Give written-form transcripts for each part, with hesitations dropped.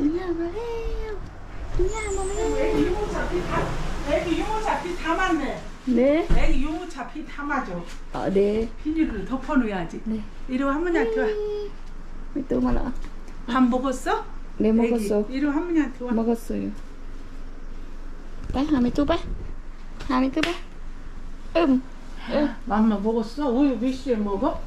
두냐 말해요. 두냐 말해요. 애기 유모차 피 다 맞네. 네. 애기 유모차 피 다 맞아. 네. 비닐을 덮어놓아야지. 네. 이리 와 할머니한테 와. 또 말아. 밥 먹었어? 네, 먹었어. 이리 와 할머니한테 와. 먹었어요. 빨리 하미 또 봐. 하미 또 봐. 맘마 먹었어? 우유 몇 시에 먹어?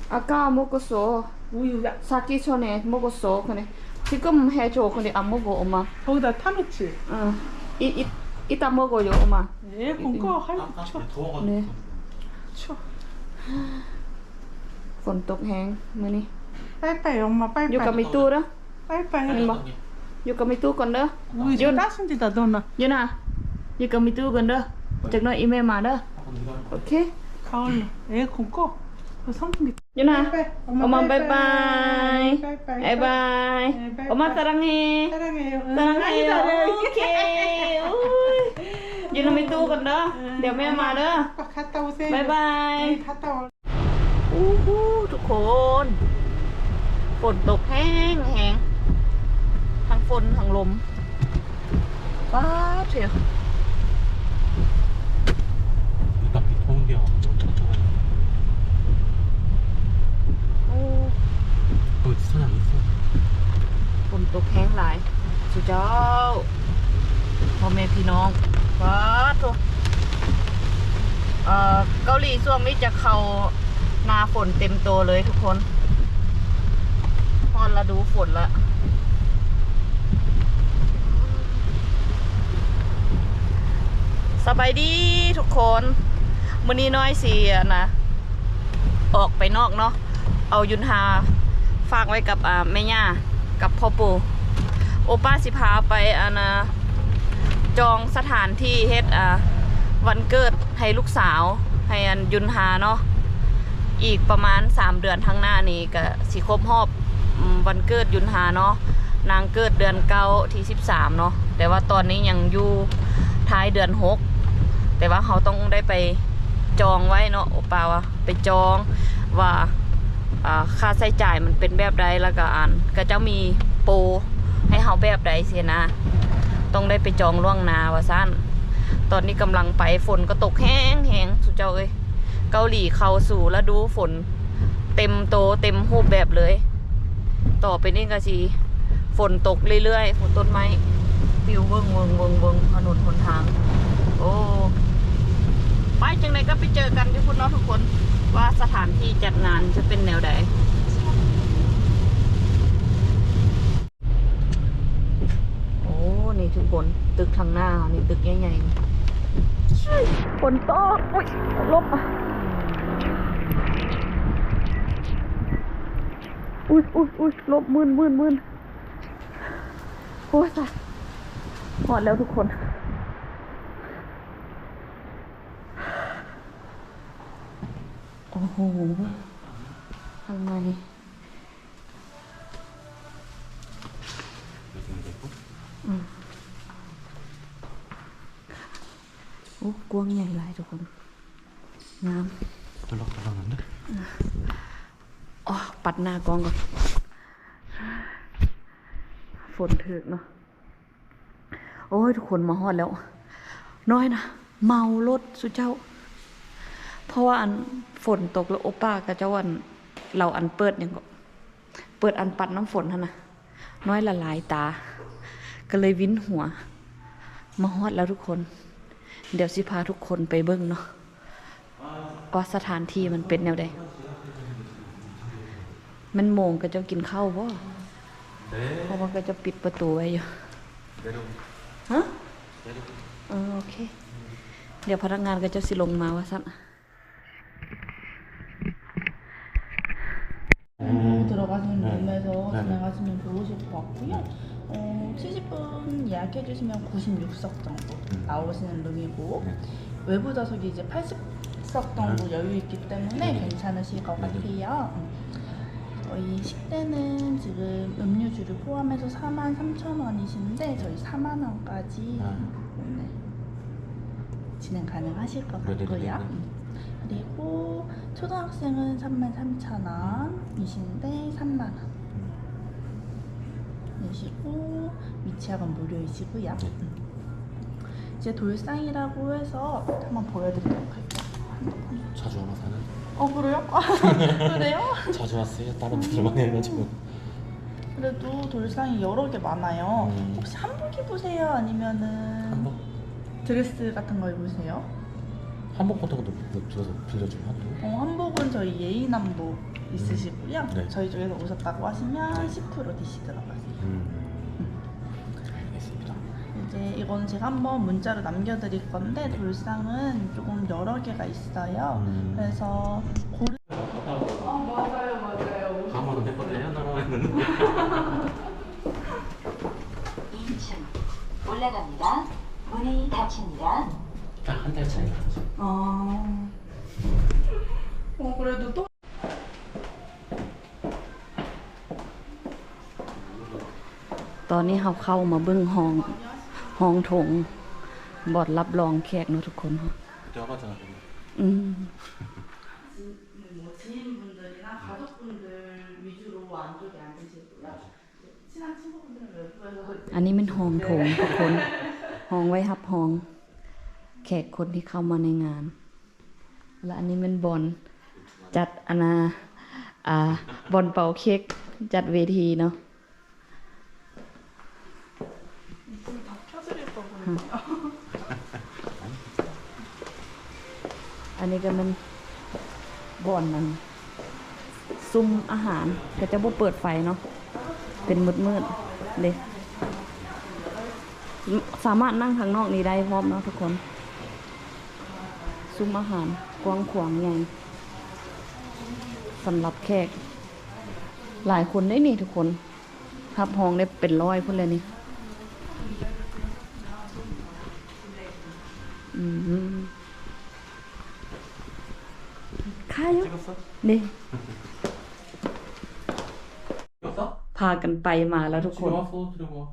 아까 먹었어. 우유 사기 전에 먹었어. 근데 지금 해줘. 근데 안 먹어, 엄마. 거기다 타놓지? 응. 이따 먹어요, 엄마. 에어컨 꺼. 아이고 추워. 네. 추워. ฝนตกแฮงมื้อนี้ 빨리빨리 엄마 อยู่กับ 빨리빨리. มิตู้เด้อ 빨리빨리. เห็นบ่อยู่กับมิตู้ก่อนเด้อ 우유 좀 따순 데다 넣어놔. อยู่น่ะอยู่กับมิตู้ก่อนเด้อจักหน่อยอีเมลมาเด้อโอเค 가을로 에어컨 꺼. 그 선풍기. อยู่น่ะ 엄마 ออกมาบ๊ายบาย 빠이빠이. บ๊ายบาย บ๊ายบาย ออกมาสรังเฮ 사랑해요. สรังเฮโอเคอุ้ยอยู่กับมิตู้ก่อนเด้อเดี๋ยวแม่มาเด้อ 갔다 오세요. บ๊ายบาย 네, 갔다 올. อู้หูทุกคนฝนตกแห้งแห้งทั้งฝนทั้งลมว้าเถียว 일단 비 더운데요. 주차장 있어. ฝนตกแห้งหลายสุเจ้าพ่อแม่พี่น้องว้าตัวเกาหลีช่วงนี้จะเข้าหน้าฝนเต็มตัวเลยทุกคนพอฤดูฝนละสบายดีทุกคนมื้อนี้น้อยสินะออกไปนอกเนาะเอายุนหาฝากไว้กับแม่ย่ากับพ่อปู่โอป้าสิพาไปจองสถานที่เฮ็ดวันเกิดให้ลูกสาวให้ยุนหาเนาะอีกประมาณ3เดือนข้างหน้านี้ก็สิครบรอบวันเกิดยุนหาเนาะนางเกิดเดือน9ที่13เนาะแต่ว่าตอนนี้ยังอยู่ท้ายเดือน6แต่ว่าเขาต้องได้ไปจองไว้เนาะโอป้าว่าไปจองว่าค่าใช้จ่ายมันเป็นแบบใดแล้วก็จะมีโปรให้เฮาแบบใดเสียนะต้องได้ไปจองล่วงหน้าว่าซั่นตอนนี้กำลังไปฝนก็ตกแห้งสุเจ้าเอ้ยเกาหลีเข้าสู่ฤดูฝนเต็มโตเต็มรูปแบบเลยต่อไปนี้ก็สิฝนตกเรื่อยๆฝนต้นไม้ปิวเวิงถนนหนทางโอ้ไปจังได๋ก็ไปเจอกันที่พุ่นเนาะทุกคนว่าสถานที่จัดงานจะเป็นแนวใดโอ้นี่ทุกคนตึกทางหน้านี่ตึกใหญ่ๆฝนตกอุ๊ยลบอุ๊ยลบมื่นโอ้ยตายหอดแล้วทุกคนโอ้โหทำไมโอ้กว้างใหญ่หลายทุกคนงาม 들락들락한데? อ๋อปัดหน้ากองก่อนฝนถึกเนาะโอ้ยทุกคนมาฮอดแล้วน้อยนะเมารถสุเจ้าเพราะว่าฝนตกแล้วโอป้าก็จะวันเราเปิดอย่างก็เปิดปัดน้ำฝนหั่นน่ะน้อยละลายตาก็เลยวินหัวมาฮอดแล้วทุกคนเดี๋ยวสิพาทุกคนไปเบิ่งเนาะว่าสถานที่มันเป็นแนวใดมันโมงก็จะกินข้าวบ่เพราะว่าก็จะปิดประตูไว้อยู่ฮะโอเคเดี๋ยวพนักงานก็จะสิลงมาว่าซั่น들어가시는 룸에서 진행하시면 좋으실 것 같고요. 70분 예약해 주시면 96석 정도 나오시는 룸이고 외부 좌석이 이제 80석 정도 여유 있기 때문에 괜찮으실 것 같아요. 저희 식대는 지금 음료주를 포함해서 43,000원이신데 저희 40,000원까지 오늘 진행 가능하실 것 같고요. 그리고 초등학생은 33,000원이신데 30,000원 내시고 미치학은 무료이시고요. 이제 돌상이라고 해서 한번 보여드리도록 할게요. 자주 와서 사는? 그래요? 그래요? 자주 왔어요. 다른 분들 많이 해가지고. 그래도 돌상이 여러 개 많아요. 혹시 한복 입으세요? 아니면은 한복? 드레스 같은 거 입으세요? 한복 같은 것도 빌려주면 한복? 한복은 저희 예인 한복 있으시고요. 네. 저희 쪽에서 오셨다고 하시면 10% DC 들어가세요. 알겠습니다. 이제 이건 제가 한번 문자로 남겨드릴 건데 돌상은 조금 여러 개가 있어요. 그래서 맞아요. 가만은 됐거든요. 나라는. 2층 올라갑니다. 문이 닫힙니다. 딱 한 달 차이가 나죠. 그래도 또ตอนนี้เราเข้ามาเบิ่งห้องโถงบอร์ดรับรองแขกเนาะทุกคนค่ะ 그때 와봤잖아. 뭐 지인분들이나 가족분들 위주로 안쪽에 앉으시고요. 친한 친구분들은 외부에서 อันนี้เป็นห้องโถงทุกคน ห้องไว้รับห้องแขกคนที่เข้ามาในงาน และอันนี้เป็นบอลจัดบอลเป่าเค้กจัดเวทีเนาะ 다 켜드릴 거거든요. อันนี้ก็มันบอลมันซุ้มอาหารก็จะบ่เปิดไฟเนาะเป็นมืดๆเลยสามารถนั่งข้างนอกนี้ได้พร้อมเนาะทุกคนซุ้มอาหารกว้างขวางใหญ่สำหรับแขกหลายคนได้นี่ทุกคนรับห้องได้เป็นร้อยพุ่นเลยนี่카요? 찍었어? 네. 찍었어? พากันไปมาแล้วทุกคน 들어왔어. 들어와.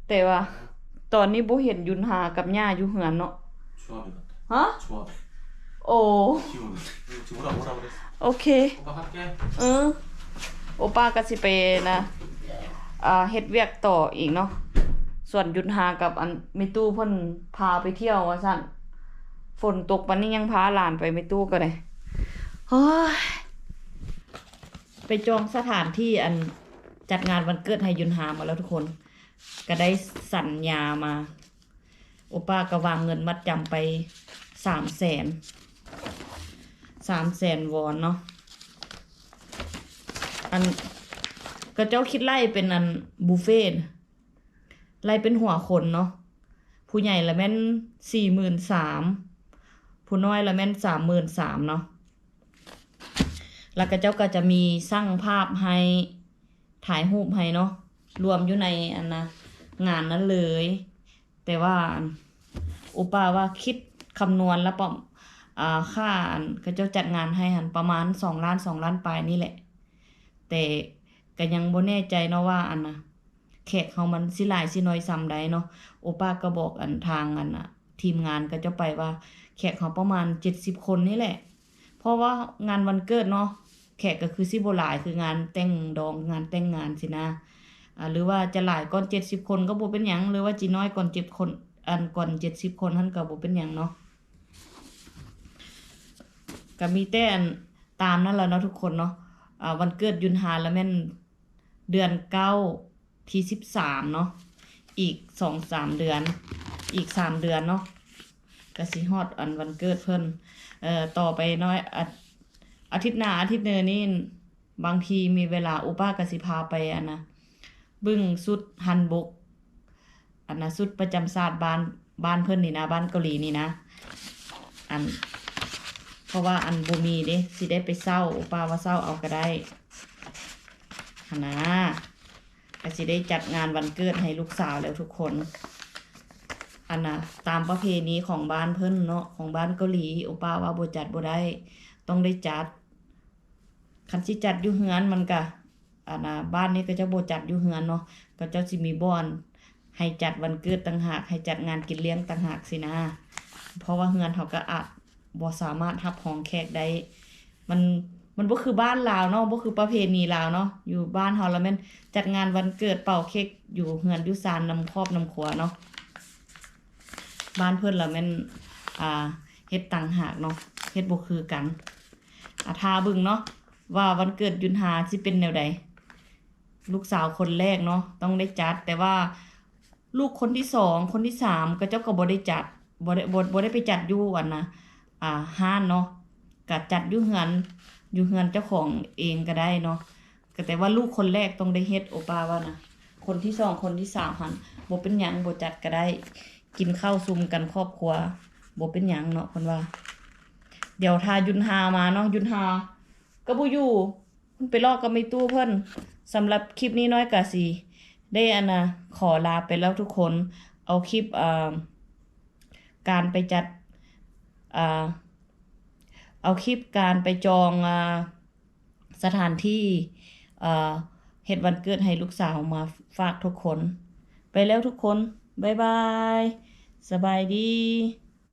แต่ว่าตอนนี้บ่เห็นยุนหากับย่าอยู่เหือนเนาะ 조합이 같아. ฮะ 조합. โอ้ 기운. 지금 오라 그랬어. โอเค 오빠 할게. โอป้าก็สิไปนะเฮ็ดเวียกต่ออีกเนาะส่วนยุนหากับอันมิตู้เพิ่นพาไปเที่ยวว่าซั่นฝนตกปานนี้ยังพาหลานไปมิตู้ก็ได้โอ้ยไปจองสถานที่อันจัดงานวันเกิดให้ยุนหามาแล้วทุกคนก็ได้สัญญามาโอป้าก็วางเงินมัดจำไป 300,000 วอนเนาะอันก็เจ้าคิดไล่เป็นอันบุฟเฟ่ต์ไล่เป็นหัวคนเนาะผู้ใหญ่ละแม่น 43,000 ผู้น้อยละแม่น 33,000 เนาะแล้วก็เจ้าก็จะมีสร้างภาพให้ถ่ายรูปให้เนาะรวมอยู่ในอันนะงานนั้นเลยแต่ว่าโอป้าว่าคิดคำนวณแล้วค่าอันก็เจ้าจัดงานให้หันประมาณ2 ล้านปลายนี่แหละแต่ก็ยังบ่แน่ใจเนาะว่าอันน่ะแขกเฮามันสิหลายสิน้อยซำใดเนาะโอป้าก็บอกอันทางอันน่ะทีมงานก็จะไปว่าแขกเฮาประมาณ70คนนี่แหละเพราะว่างานวันเกิดเนาะแขกก็คือสิบ่หลายคืองานแต่งดองงานแต่งงานสินะหรือว่าจะหลายก่อน70คนก็บ่เป็นหยังหรือว่าจิน้อยก่อน7คนอันก่อน70คนหั่นก็บ่เป็นหยังเนาะก็มีแต่อันตามนั้นแหละเนาะทุกคนเนาะวันเกิดยุนหาแล้วแม่นเดือน9ที่13เนาะอีก 2-3 เดือนอีก3 เดือนเนาะก็สิฮอดอันวันเกิดเพิ่นต่อไปน้อยอาทิตย์หน้าอาทิตย์นี้บางทีมีเวลาอุป้าก็สิพาไปอันนะบึ้งสุดฮันบกอันน่ะสุดประจำศาสตร์บ้านเพิ่นนี่นะบ้านเกาหลีนี่นะอันเพราะว่าอันบ่มีเด้สิได้ไปเช้าอุป้าว่าเช้าเอาก็ได้หั่นนะก็สิได้จัดงานวันเกิดให้ลูกสาวแล้วทุกคนอันน่ะตามประเพณีของบ้านเพิ่นเนาะของบ้านเกาหลีอุป้าว่าบ่จัดบ่ได้ต้องได้จัดคันสิจัดอยู่เฮือนมันก็อันน่ะบ้านนี้ก็จะบ่จัดอยู่เฮือนเนาะก็เจ้าสิมีบ่อนให้จัดวันเกิดต่างหากให้จัดงานกินเลี้ยงต่างหากสินะเพราะว่าเฮือนเฮาก็อาจบ่สามารถรับรองแขกได้มัน มันบ่คือบ้านลาวเนาะบ่คือประเพณีลาวเนาะอยู่บ้านเฮาแล้วแม่นจัดงานวันเกิดเป่าเค้กอยู่เฮือนอยู่ศาลนำครอบนำครัวเนาะบ้านเพิ่นละแม่นเฮ็ดต่างหากเนาะเฮ็ดบ่คือกันทาเบิ่งเนาะว่าวันเกิดยุนหาสิเป็นแนวใดลูกสาวคนแรกเนาะต้องได้จัดแต่ว่าลูกคนที่2คนที่3ก็เจ้าก็บ่ได้จัดบ่ได้ไปจัดอยู่อันนะห้านเนาะก็จัดอยู่เฮือนเจ้าของเองก็ได้เนาะก็แต่ว่าลูกคนแรกต้องได้เฮ็ดโอปาว่านะคนที่2คนที่3หั่นบ่เป็นหยังบ่จัดก็ได้กินข้าวซุมกันครอบครัวบ่เป็นหยังเนาะเพิ่นว่าเดี๋ยวทายุนหามาเนาะยุนหาก็บ่อยู่เพิ่นไปลอกกับไม่ตู้เพิ่นสำหรับคลิปนี้น้อยก็สิได้ขอลาไปแล้วทุกคนเอาคลิปการไปจัดเอาคลิปการไปจองสถานที่เฮ็ดวันเกิดให้ลูกสาวมาฝากทุกคนไปแล้วทุกคนบ๊ายบายสบายดี